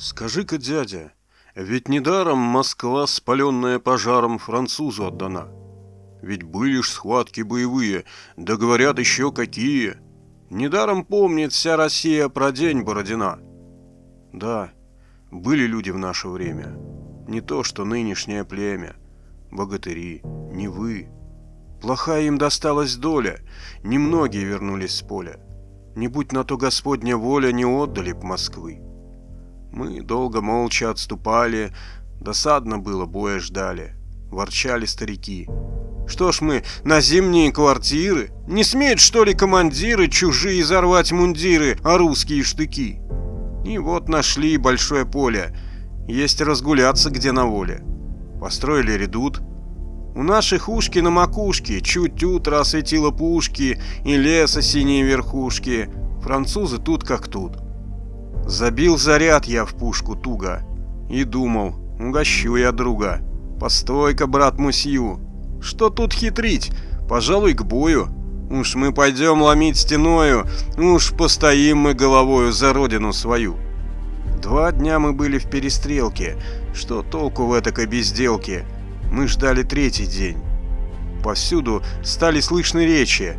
Скажи-ка, дядя, ведь недаром Москва, спаленная пожаром, французу отдана. Ведь были ж схватки боевые, да говорят еще какие. Недаром помнит вся Россия про день Бородина. Да, были люди в наше время, не то что нынешнее племя, богатыри, не вы. Плохая им досталась доля, немногие вернулись с поля. Не будь на то Господня воля, не отдали б Москвы. Мы долго молча отступали, досадно было, боя ждали. Ворчали старики. Что ж мы, на зимние квартиры? Не смеют, что ли, командиры чужие зарвать мундиры, а русские штыки? И вот нашли большое поле, есть разгуляться где на воле. Построили редут. У наших ушки на макушке чуть утро осветило пушки и леса синие верхушки. Французы тут как тут. Забил заряд я в пушку туго и думал, угощу я друга. Постой-ка, брат Мусью, что тут хитрить? Пожалуй, к бою. Уж мы пойдем ломить стеною, уж постоим мы головою за родину свою. 2 дня мы были в перестрелке, что толку в этакой безделке? Мы ждали 3-й день. Повсюду стали слышны речи.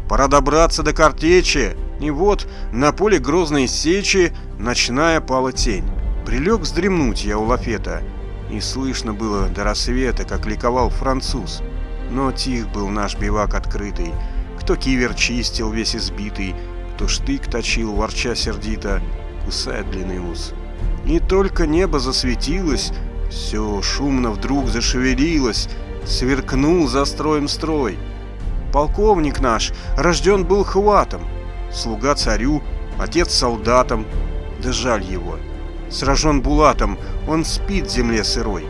Пора добраться до картечи. И вот на поле грозной сечи ночная пала тень. Прилег вздремнуть я у лафета, и слышно было до рассвета, как ликовал француз. Но тих был наш бивак открытый. Кто кивер чистил весь избитый, кто штык точил, ворча сердито, кусая длинный ус. И только небо засветилось, все шумно вдруг зашевелилось, сверкнул за строем строй. Полковник наш рожден был хватом, слуга царю, отец солдатам, да жаль его. Сражен булатом, он спит в земле сырой.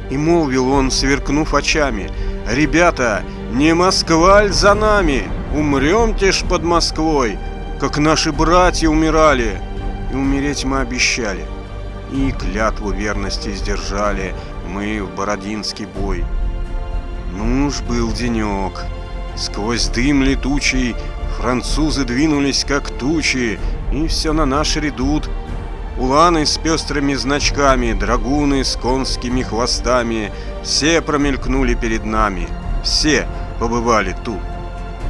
И молвил он, сверкнув очами: «Ребята, не Москва-ль за нами? Умрем-те ж под Москвой, как наши братья умирали». И умереть мы обещали, и клятву верности сдержали мы в Бородинский бой. Ну уж был денек. Сквозь дым летучий французы двинулись, как тучи, и все на наш редут. Уланы с пестрыми значками, драгуны с конскими хвостами, все промелькнули перед нами, все побывали тут.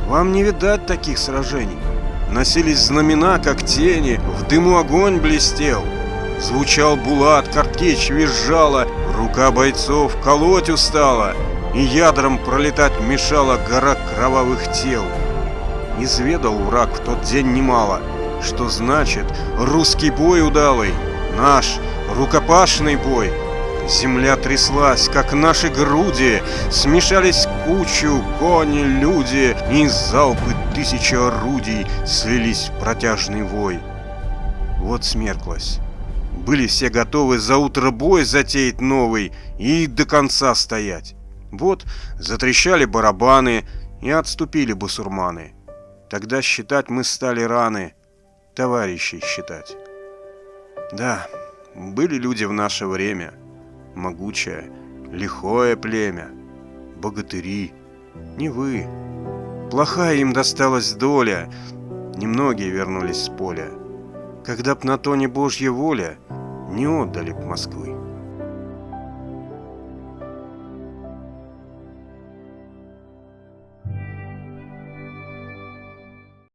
Вам не видать таких сражений. Носились знамена, как тени, в дыму огонь блестел. Звучал булат, картечь визжала, рука бойцов колоть устала, и ядром пролетать мешала гора кровавых тел. Изведал враг в тот день немало, что значит русский бой удалый, наш рукопашный бой. Земля тряслась, как наши груди, смешались в кучу кони, люди, и залпы 1000 орудий слились в протяжный вой. Вот смерклось. Были все готовы за утро бой затеять новый и до конца стоять. Вот затрещали барабаны и отступили басурманы. Тогда считать мы стали раны, товарищей считать. Да, были люди в наше время, могучее, лихое племя, богатыри, не вы. Плохая им досталась доля, немногие вернулись с поля. Когда б на то не Божья воля, не отдали б Москвы.